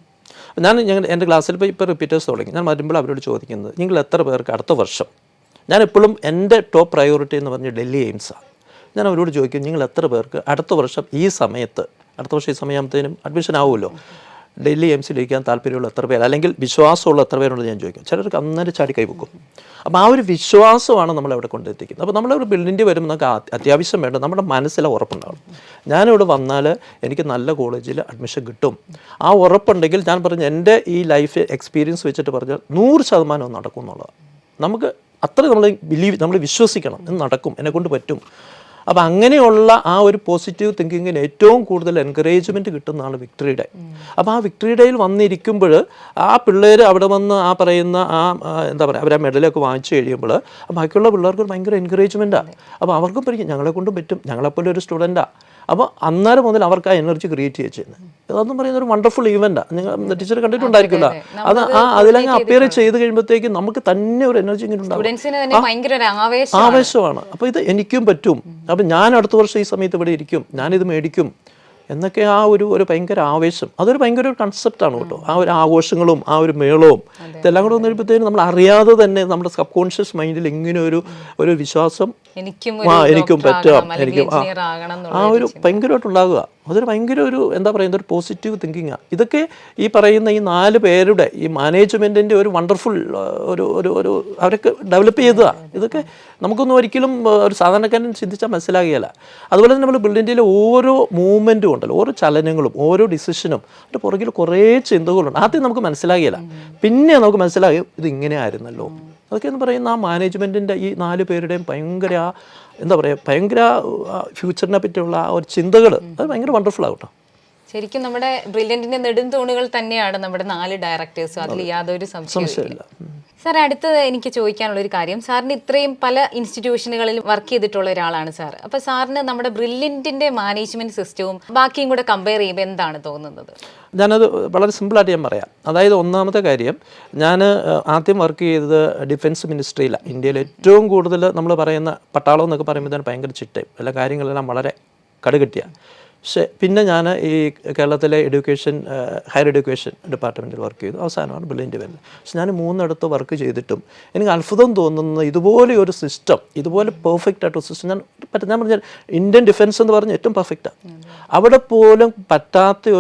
എൻ്റെ ക്ലാസ്സിൽ ഇപ്പോൾ റിപ്പീറ്റേഴ്സ് തുടങ്ങി. ഞാൻ വരുമ്പോൾ അവരോട് ചോദിക്കുന്നത്, നിങ്ങൾ എത്ര പേർക്ക് അടുത്ത വർഷം, ഞാനെപ്പോഴും എൻ്റെ ടോപ്പ് പ്രയോറിറ്റി എന്ന് പറഞ്ഞ് ഡൽഹി എയിംസാണ്. ഞാൻ അവരോട് ചോദിക്കും, നിങ്ങൾ എത്ര പേർക്ക് അടുത്ത വർഷം ഈ സമയത്ത്, അടുത്ത വർഷം ഈ സമയത്തേനും അഡ്മിഷൻ ആവുമല്ലോ, ഡൽഹി എയിംസിലിരിക്കാൻ താല്പര്യമുള്ള എത്ര പേര്, അല്ലെങ്കിൽ വിശ്വാസമുള്ള എത്ര പേരുണ്ടെന്ന് ഞാൻ ചോദിക്കും. ചിലർക്ക് അന്നേരം ചാടി കൈവെക്കും. അപ്പോൾ ആ ഒരു വിശ്വാസമാണ് നമ്മളവിടെ കൊണ്ടെത്തിക്കുന്നത്. അപ്പോൾ നമ്മളവിടെ ബിൽഡിൻ്റെ വരുമ്പോൾ നമുക്ക് അത്യാവശ്യം വേണ്ട നമ്മുടെ മനസ്സിലെ ഉറപ്പുണ്ടാകും. ഞാനിവിടെ വന്നാൽ എനിക്ക് നല്ല കോളേജിൽ അഡ്മിഷൻ കിട്ടും. ആ ഉറപ്പുണ്ടെങ്കിൽ ഞാൻ പറഞ്ഞ എൻ്റെ ഈ ലൈഫ് എക്സ്പീരിയൻസ് വെച്ചിട്ട് പറഞ്ഞാൽ 100% നടക്കും എന്നുള്ളതാണ്. നമുക്ക് അത്ര നമ്മൾ വിശ്വസിക്കണം, ഇത് നടക്കും, എന്നെക്കൊണ്ട് പറ്റും. അപ്പോൾ അങ്ങനെയുള്ള ആ ഒരു പോസിറ്റീവ് തിങ്കിങ്ങിന് ഏറ്റവും കൂടുതൽ എൻകറേജ്മെൻറ്റ് കിട്ടുന്നതാണ് വിക്ടറി ഡേ. അപ്പോൾ ആ വിക്ടറി ഡേയിൽ വന്നിരിക്കുമ്പോൾ ആ പിള്ളേർ അവിടെ വന്ന് ആ പറയുന്ന എന്താ പറയുക, അവർ ആ മെഡലൊക്കെ വാങ്ങിച്ചു കഴിയുമ്പോൾ ബാക്കിയുള്ള പിള്ളേർക്ക് ഭയങ്കര എൻകറേജ്മെൻറ്റാണ്. അപ്പോൾ അവർക്കും പഠിക്കും, ഞങ്ങളെ കൊണ്ടും പറ്റും, ഞങ്ങളെപ്പോലെ ഒരു സ്റ്റുഡൻറ്റാണ്. അപ്പോൾ അന്നേരം മുതൽ അവർക്ക് ആ എനർജി ക്രിയേറ്റ് ചെയ്യുന്നത്. അതെന്ന് പറയുന്ന ഒരു വണ്ടർഫുൾ ഈവൻ്റാണ്. നിങ്ങൾ ടീച്ചർ കണ്ടിട്ടുണ്ടായിരിക്കില്ല. അത് അതിലങ്ങ് അപ്പിയർ ചെയ്ത് കഴിയുമ്പോഴത്തേക്കും നമുക്ക് തന്നെ ഒരു എനർജി ഇങ്ങനെ ഉണ്ടാവും, ആവേശമാണ്. അപ്പോൾ ഇത് എനിക്കും പറ്റും, അപ്പം ഞാൻ അടുത്ത വർഷം ഈ സമയത്ത് ഇവിടെ ഇരിക്കും, ഞാനിത് മേടിക്കും എന്നൊക്കെ ആ ഒരു ഭയങ്കര ആവേശം, അതൊരു ഭയങ്കര ഒരു കൺസെപ്റ്റാണ് കേട്ടോ. ആ ഒരു ആഘോഷങ്ങളും ആ ഒരു മേളവും ഇതെല്ലാം കൂടെ വന്നു കഴിയുമ്പോഴത്തേക്കും നമ്മൾ അറിയാതെ തന്നെ നമ്മുടെ സബ് കോൺഷ്യസ് മൈൻഡിൽ ഇങ്ങനെ ഒരു വിശ്വാസം എനിക്കും പറ്റാം, എനിക്കും ആ ഒരു ഭയങ്കരമായിട്ടുണ്ടാകുക. അതൊരു ഭയങ്കര ഒരു എന്താ പറയുന്നത് ഒരു പോസിറ്റീവ് തിങ്കിങ്ങാണ്. ഇതൊക്കെ ഈ പറയുന്ന ഈ 4 പേരുടെ ഈ മാനേജ്മെൻറ്റിൻ്റെ ഒരു വണ്ടർഫുൾ ഒരു അവരൊക്കെ ഡെവലപ്പ് ചെയ്തതാണ്. ഇതൊക്കെ നമുക്കൊന്നും ഒരിക്കലും ഒരു സാധാരണക്കാരൻ ചിന്തിച്ചാൽ മനസ്സിലാകുകയില്ല. അതുപോലെ തന്നെ നമ്മൾ ബിൽഡിങ്ങിലെ ഓരോ മൂവ്മെൻറ്റും ഉണ്ടല്ലോ, ഓരോ ചലനങ്ങളും ഓരോ ഡിസിഷനും അതിൻ്റെ പുറകിൽ കുറേ ചിന്തകളുണ്ട്. ആദ്യം നമുക്ക് മനസ്സിലാകുകയില്ല, പിന്നെ നമുക്ക് മനസ്സിലാകും ഇത് ഇങ്ങനെ ആയിരുന്നല്ലോ. അതൊക്കെ എന്ന് പറയുന്ന ആ മാനേജ്മെൻറ്റിൻ്റെ ഈ 4 പേരുടെയും ഭയങ്കര എന്താ പറയുക, ഭയങ്കര ഫ്യൂച്ചറിനെ പറ്റിയുള്ള ആ ഒരു ചിന്തകൾ അത് ഭയങ്കര വണ്ടർഫുൾ ആകട്ടോ. ശരിക്കും നമ്മുടെ ബ്രില്യൻറ്റിന്റെ നെടുംതൂണുകൾ തന്നെയാണ് നമ്മുടെ 4 ഡയറക്ടേഴ്സും, അതിൽ യാതൊരു സംശയമില്ല. സാർ, അടുത്തത് എനിക്ക് ചോദിക്കാനുള്ള ഒരു കാര്യം, സാറിന് ഇത്രയും പല ഇൻസ്റ്റിറ്റ്യൂഷനുകളിൽ വർക്ക് ചെയ്തിട്ടുള്ള ഒരാളാണ് സാർ. അപ്പോൾ സാറിന് നമ്മുടെ ബ്രില്യൻറ്റിന്റെ മാനേജ്മെന്റ് സിസ്റ്റവും ബാക്കിയും കൂടെ കമ്പയർ ചെയ്യുമ്പോൾ എന്താണ് തോന്നുന്നത്? ഞാനത് വളരെ സിമ്പിളായിട്ട് ഞാൻ പറയാം. അതായത് ഒന്നാമത്തെ കാര്യം, ഞാൻ ആദ്യം വർക്ക് ചെയ്തത് ഡിഫൻസ് മിനിസ്ട്രിയിലാണ്. ഇന്ത്യയിൽ ഏറ്റവും കൂടുതൽ നമ്മൾ പറയുന്ന പട്ടാളം എന്നൊക്കെ പറയുമ്പോൾ തന്നെ ഭയങ്കര ചിട്ടയും എല്ലാ കാര്യങ്ങളെല്ലാം വളരെ കടുകട്ടിയാണ്. പക്ഷേ പിന്നെ ഞാൻ ഈ കേരളത്തിലെ ഹയർ എഡ്യൂക്കേഷൻ ഡിപ്പാർട്ട്മെൻറ്റിൽ വർക്ക് ചെയ്തു. അവസാനമാണ് ബ്രില്യൻറ്റ് വരുന്നത്. പക്ഷെ ഞാൻ 3 വർക്ക് ചെയ്തിട്ടും എനിക്ക് അത്ഭുതം തോന്നുന്നത് ഇതുപോലെ ഒരു സിസ്റ്റം, ഇതുപോലെ പെർഫെക്റ്റ് ആയിട്ടൊരു സിസ്റ്റം ഞാൻ പറഞ്ഞാൽ ഇന്ത്യൻ ഡിഫൻസ് എന്ന് പറഞ്ഞാൽ ഏറ്റവും പെർഫെക്റ്റാണ്. അവിടെ പോലും പറ്റാത്ത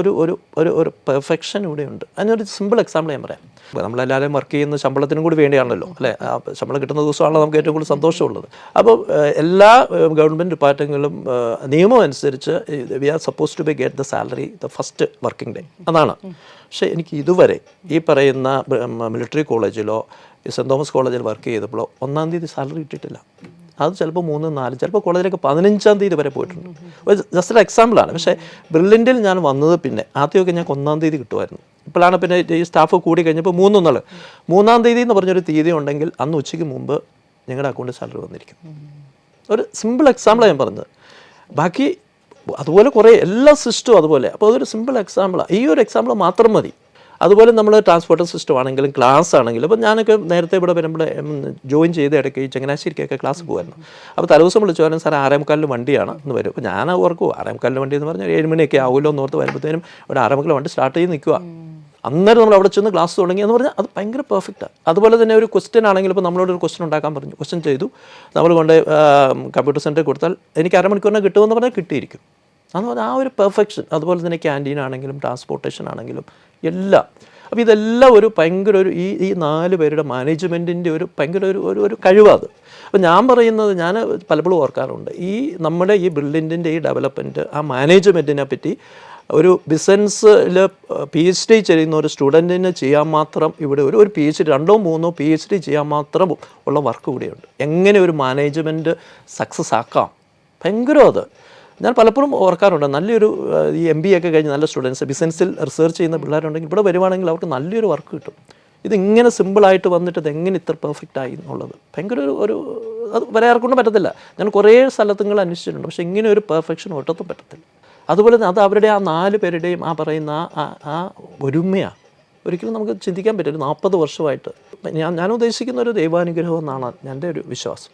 ഒരു പെർഫെക്ഷൻ ഇവിടെയുണ്ട്. അതിനൊരു സിമ്പിൾ എക്സാമ്പിൾ ഞാൻ പറയാം. നമ്മളെല്ലാവരും വർക്ക് ചെയ്യുന്ന ശമ്പളത്തിനും കൂടി വേണ്ടിയാണല്ലോ അല്ലേ. ശമ്പളം കിട്ടുന്ന ദിവസമാണല്ലോ നമുക്ക് ഏറ്റവും കൂടുതൽ സന്തോഷമുള്ളത്. അപ്പോൾ എല്ലാ ഗവൺമെൻറ് ഡിപ്പാർട്ട്മെൻറ്റുകളും നിയമം അനുസരിച്ച് we are suppose to be get the salary the first working day, അതാണ്. പക്ഷേ എനിക്ക് ഇതുവരെ ഈ പറയുന്ന മിലിറ്ററി കോളേജിലോ സെൻറ് തോമസ് കോളേജിൽ വർക്ക് ചെയ്തപ്പോഴോ 1-ാം തീയതി സാലറി കിട്ടിയിട്ടില്ല. അത് ചിലപ്പോൾ 3, 4, ചിലപ്പോൾ കോളേജിലേക്ക് 15-ാം തീയതി വരെ പോയിട്ടുണ്ട്. ജസ്റ്റ് ഒരു എക്സാമ്പിളാണ്. പക്ഷേ ബ്രില്യൻറ്റിൽ ഞാൻ വന്നത് പിന്നെ ആദ്യമൊക്കെ ഞങ്ങൾക്ക് 1-ാം തീയതി കിട്ടുമായിരുന്നു. ഇപ്പോഴാണ് പിന്നെ ഈ സ്റ്റാഫ് കൂടി കഴിഞ്ഞപ്പോൾ 3-ാം തീയതി എന്ന് പറഞ്ഞൊരു തീയതി ഉണ്ടെങ്കിൽ അന്ന് ഉച്ചയ്ക്ക് മുമ്പ് ഞങ്ങളുടെ അക്കൗണ്ടിൽ സാലറി വന്നിരിക്കും. ഒരു സിമ്പിൾ എക്സാമ്പിളാണ് ഞാൻ പറഞ്ഞത്. ബാക്കി അതുപോലെ കുറേ എല്ലാ സിസ്റ്റവും അതുപോലെ. അപ്പോൾ അതൊരു സിമ്പിൾ എക്സാമ്പിളാണ്. ഈ ഒരു എക്സാമ്പിൾ മാത്രം മതി. അതുപോലെ നമ്മൾ ട്രാൻസ്പോർട്ടർ സിസ്റ്റം ആണെങ്കിലും ക്ലാസ് ആണെങ്കിലും, അപ്പോൾ ഞാനൊക്കെ നേരത്തെ ഇവിടെ വരുമ്പോൾ ജോയിൻ ചെയ്ത ഇടയ്ക്ക് ഈ ചങ്ങനാശ്ശേരിക്കൊക്കെ ക്ലാസ് പോകുമായിരുന്നു. അപ്പോൾ തലേദിവസം വിളിച്ചു പറഞ്ഞു, സാർ 6:45 വണ്ടിയാണ് എന്ന് വരും. അപ്പോൾ ഞാൻ ഓർക്കും 6:45 വണ്ടി എന്ന് പറഞ്ഞാൽ 7 മണിയൊക്കെ ആവുമല്ലോ എന്ന് ഓർത്ത് വരുമ്പോഴത്തേനും ഇവിടെ 6:45 വണ്ടി സ്റ്റാർട്ട് ചെയ്ത് നിൽക്കുക. അന്നേരം നമ്മൾ അവിടെ ചെന്ന് ക്ലാസ് തുടങ്ങി എന്ന് പറഞ്ഞാൽ അത് ഭയങ്കര പെർഫെക്റ്റാണ്. അതുപോലെ തന്നെ ഒരു ക്വസ്റ്റ്യൻ ആണെങ്കിലും ഇപ്പോൾ നമ്മളോടൊരു ക്വസ്റ്റ്യൻ ഉണ്ടാക്കാൻ പറഞ്ഞു, ക്വസ്റ്റ്യൻ ചെയ്തു, നമ്മൾ കൊണ്ട് കമ്പ്യൂട്ടർ സെൻറ്ററിൽ കൊടുത്താൽ എനിക്ക് 1/2 മണിക്കൂറിനെ കിട്ടുമെന്ന് പറഞ്ഞാൽ കിട്ടിയിരിക്കും. അതെന്ന് പറഞ്ഞാൽ ആ ഒരു പെർഫെക്ഷൻ. അതുപോലെ തന്നെ ക്യാൻറ്റീൻ ആണെങ്കിലും ട്രാൻസ്പോർട്ടേഷൻ ആണെങ്കിലും എല്ലാം. അപ്പോൾ ഇതെല്ലാം ഒരു ഭയങ്കര ഈ 4 പേരുടെ മാനേജ്മെൻറ്റിൻ്റെ ഒരു ഭയങ്കര ഒരു കഴിവാണ്. അപ്പോൾ ഞാൻ പറയുന്നത്, ഞാൻ പലപ്പോഴും ഓർക്കാറുണ്ട്, നമ്മുടെ ഈ ബ്രില്യൻറ്റിൻ്റെ ഈ ഡെവലപ്മെൻറ്റ് ആ മാനേജ്മെൻറ്റിനെ പറ്റി ഒരു ബിസിനസ്സിൽ PhD ചെയ്യുന്ന ഒരു സ്റ്റുഡൻറ്റിന് ചെയ്യാൻ മാത്രം ഇവിടെ ഒരു PhD 2 or 3 PhD ചെയ്യാൻ മാത്രം ഉള്ള വർക്ക് ഇവിടെയുണ്ട്. എങ്ങനെ ഒരു മാനേജ്മെൻറ്റ് സക്സസ് ആക്കാം, ഭയങ്കരം അത്. ഞാൻ പലപ്പോഴും ഓർക്കാറുണ്ട്, നല്ലൊരു ഈ MBA ഒക്കെ കഴിഞ്ഞ് നല്ല സ്റ്റുഡൻസ് ബിസിനസ്സിൽ റിസർച്ച് ചെയ്യുന്ന പിള്ളേരുണ്ടെങ്കിൽ ഇവിടെ വരുവാണെങ്കിൽ അവർക്ക് നല്ലൊരു വർക്ക് കിട്ടും. ഇതിങ്ങനെ സിമ്പിളായിട്ട് വന്നിട്ട് ഇതെങ്ങനെ ഇത്ര പെർഫെക്റ്റ് ആയി എന്നുള്ളത് ഭയങ്കര അത് വേറെ ആർക്കൊന്നും പറ്റത്തില്ല. ഞാൻ കുറേ സ്ഥലത്തുങ്ങൾ അന്വേഷിച്ചിട്ടുണ്ട്, പക്ഷേ ഇങ്ങനെ ഒരു പെർഫെക്ഷൻ ഒട്ടത്തും പറ്റത്തില്ല. അതുപോലെ തന്നെ അത് അവരുടെ ആ 4 പേരുടെയും ആ പറയുന്ന ആ ഒരുമയാണ്. ഒരിക്കലും നമുക്ക് ചിന്തിക്കാൻ പറ്റില്ല. 40 വർഷമായിട്ട് ഞാൻ ഉദ്ദേശിക്കുന്ന ഒരു ദൈവാനുഗ്രഹം എന്നാണ് എൻ്റെ ഒരു വിശ്വാസം.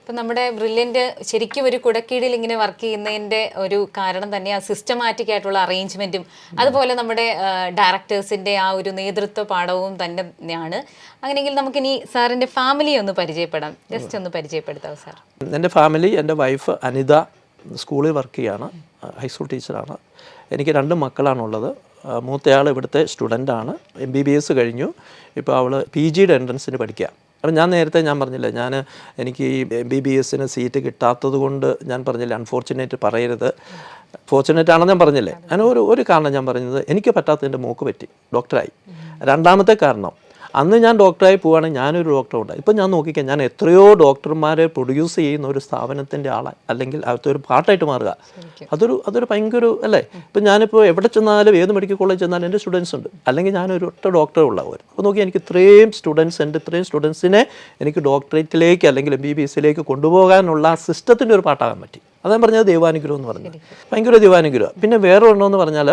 ഇപ്പം നമ്മുടെ ബ്രില്യൻറ്റ് ശരിക്കും ഒരു കുടക്കീഴിൽ ഇങ്ങനെ വർക്ക് ചെയ്യുന്നതിൻ്റെ ഒരു കാരണം തന്നെ ആ സിസ്റ്റമാറ്റിക് ആയിട്ടുള്ള അറേഞ്ച്മെൻറ്റും അതുപോലെ നമ്മുടെ ഡയറക്ടേഴ്സിൻ്റെ ആ ഒരു നേതൃത്വ പാഠവും തന്നെയാണ്. അങ്ങനെയെങ്കിൽ നമുക്കിനി സാറിൻ്റെ ഫാമിലിയെ ഒന്ന് പരിചയപ്പെടാം. ജസ്റ്റ് ഒന്ന് പരിചയപ്പെടുത്താം സാർ. എൻ്റെ ഫാമിലി, എൻ്റെ വൈഫ് അനിത സ്കൂളിൽ വർക്ക് ചെയ്യാണ്, ഹൈസ്കൂൾ ടീച്ചറാണ്. എനിക്ക് 2 മക്കളാണുള്ളത്. മൂത്തയാൾ ഇവിടുത്തെ സ്റ്റുഡൻ്റാണ്, MBBS കഴിഞ്ഞു. ഇപ്പോൾ അവൾ PGയുടെ എൻട്രൻസിന് പഠിക്കുക. അപ്പം ഞാൻ നേരത്തെ പറഞ്ഞില്ലേ, എനിക്ക് ഈ MBBSന് സീറ്റ് കിട്ടാത്തത് കൊണ്ട് ഞാൻ പറഞ്ഞില്ലേ, അൺഫോർച്ചുനേറ്റ് പറയരുത്, ഫോർച്ചുനേറ്റ് ആണെന്ന് ഞാൻ പറഞ്ഞില്ലേ. അതിന് ഒരു കാരണം ഞാൻ പറഞ്ഞത്, എനിക്ക് പറ്റാത്തതിൻ്റെ മോക്ക് പറ്റി, ഡോക്ടറായി. രണ്ടാമത്തെ കാരണം, അന്ന് ഞാൻ ഡോക്ടറായി പോവുകയാണെങ്കിൽ ഞാനൊരു ഡോക്ടറുണ്ട്. ഇപ്പം ഞാൻ നോക്കിക്കാൻ ഞാൻ എത്രയോ ഡോക്ടർമാരെ പ്രൊഡ്യൂസ് ചെയ്യുന്ന ഒരു സ്ഥാപനത്തിൻ്റെ ആളാണ്, അല്ലെങ്കിൽ അതൊരു പാർട്ടായിട്ട് മാറുക. അതൊരു ഭയങ്കര അല്ലേ. ഇപ്പം ഞാനിപ്പോൾ എവിടെ ചെന്നാലും ഏത് മെഡിക്കൽ കോളേജ് ചെന്നാലും എൻ്റെ സ്റ്റുഡൻസ് ഉണ്ട്, അല്ലെങ്കിൽ ഞാനൊരു ഒറ്റ ഡോക്ടറെ ഉള്ളവർ. അപ്പോൾ നോക്കി എനിക്ക് ഇത്രയും സ്റ്റുഡൻസ് ഉണ്ട്, ഇത്രയും സ്റ്റുഡൻസിനെ എനിക്ക് ഡോക്ടറേറ്റിലേക്ക് അല്ലെങ്കിൽ MBBSയിലേക്ക് കൊണ്ടുപോകാനുള്ള ആ സിസ്റ്റത്തിൻ്റെ ഒരു പാട്ടാകാൻ പറ്റി. അതാണ് പറഞ്ഞത് ദൈവാനുഗ്രഹം എന്ന് പറഞ്ഞത്, ഭയങ്കര ദൈവാനുഗ്രഹം. പിന്നെ വേറെ ഒരെണ്ണമെന്ന് പറഞ്ഞാൽ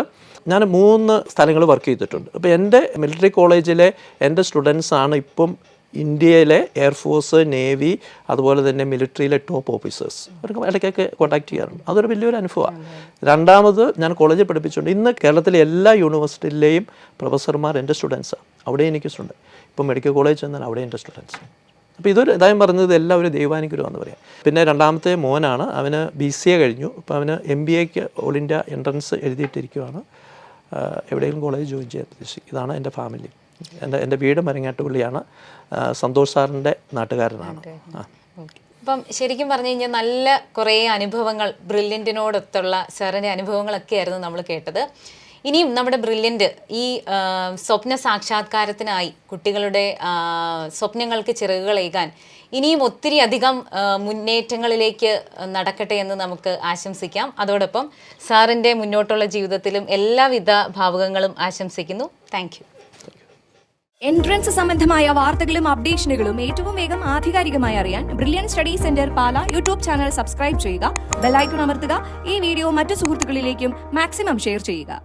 ഞാൻ 3 സ്ഥലങ്ങൾ വർക്ക് ചെയ്തിട്ടുണ്ട്. അപ്പോൾ എൻ്റെ മിലിറ്ററി കോളേജിലെ എൻ്റെ സ്റ്റുഡൻസാണ് ഇപ്പം ഇന്ത്യയിലെ എയർഫോഴ്സ്, നേവി, അതുപോലെ തന്നെ മിലിറ്ററിയിലെ ടോപ്പ് ഓഫീസേഴ്സ്. അവർക്ക് ഇടയ്ക്കൊക്കെ കോൺടാക്ട് ചെയ്യാറുണ്ട്. അതൊരു വലിയൊരു അനുഭവമാണ്. രണ്ടാമത് ഞാൻ കോളേജിൽ പഠിപ്പിച്ചുകൊണ്ട് ഇന്ന് കേരളത്തിലെ എല്ലാ യൂണിവേഴ്സിറ്റിയിലെയും പ്രൊഫസർമാർ എൻ്റെ സ്റ്റുഡൻസാണ്. അവിടെ എനിക്ക് സ്റ്റുഡൻറ്റ്. ഇപ്പം മെഡിക്കൽ കോളേജ് ചെന്നാൽ അവിടെ എൻ്റെ സ്റ്റുഡൻസ്. അപ്പോൾ ഇതൊരു ഇതായും പറഞ്ഞത് എല്ലാം ഒരു ദൈവാനുഗ്രഹമെന്ന് പറയാം. പിന്നെ രണ്ടാമത്തെ മോനാണ്, അവന് BCA കഴിഞ്ഞു. അപ്പോൾ അവന് MBAക്ക് ഓൾ ഇന്ത്യ എൻട്രൻസ് എഴുതിയിട്ടിരിക്കുകയാണ്. എവിടെയെങ്കിലും കോളേജ് ജോയിൻ ചെയ്യാൻ ഉദ്ദേശിക്കും. ഇതാണ് എൻ്റെ ഫാമിലി. എൻ്റെ വീട് മരങ്ങാട്ടുപള്ളിയാണ്. സന്തോഷ് സാറിൻ്റെ നാട്ടുകാരനാണ്. അപ്പം ശരിക്കും പറഞ്ഞു കഴിഞ്ഞാൽ നല്ല കുറേ അനുഭവങ്ങൾ, ബ്രില്യൻറ്റിനോടൊത്തുള്ള സാറിൻ്റെ അനുഭവങ്ങളൊക്കെ ആയിരുന്നു നമ്മൾ കേട്ടത്. ഇനിയും നമ്മുടെ ബ്രില്യൻറ്റ് ഈ സ്വപ്ന സാക്ഷാത്കാരത്തിനായി കുട്ടികളുടെ സ്വപ്നങ്ങൾക്ക് ചിറകുകളേകാൻ ഇനിയും ഒത്തിരി അധികം മുന്നേറ്റങ്ങളിലേക്ക് നടക്കട്ടെ എന്ന് നമുക്ക് ആശംസിക്കാം. അതോടൊപ്പം സാറിൻ്റെ മുന്നോട്ടുള്ള ജീവിതത്തിലും എല്ലാവിധ ഭാവുകങ്ങളും ആശംസിക്കുന്നു. Thank you. എൻട്രൻസ് സംബന്ധമായ വാർത്തകളും അപ്ഡേഷനുകളും ഏറ്റവും വേഗം ആധികാരികമായി അറിയാൻ ബ്രില്യൻ സ്റ്റഡി സെന്റർ പാല യൂട്യൂബ് ചാനൽ സബ്സ്ക്രൈബ് ചെയ്യുക, ബെൽ ഐക്കൺ അമർത്തുക, ഈ വീഡിയോ മറ്റു സുഹൃത്തുക്കളിലേക്കും മാക്സിമം ഷെയർ ചെയ്യുക.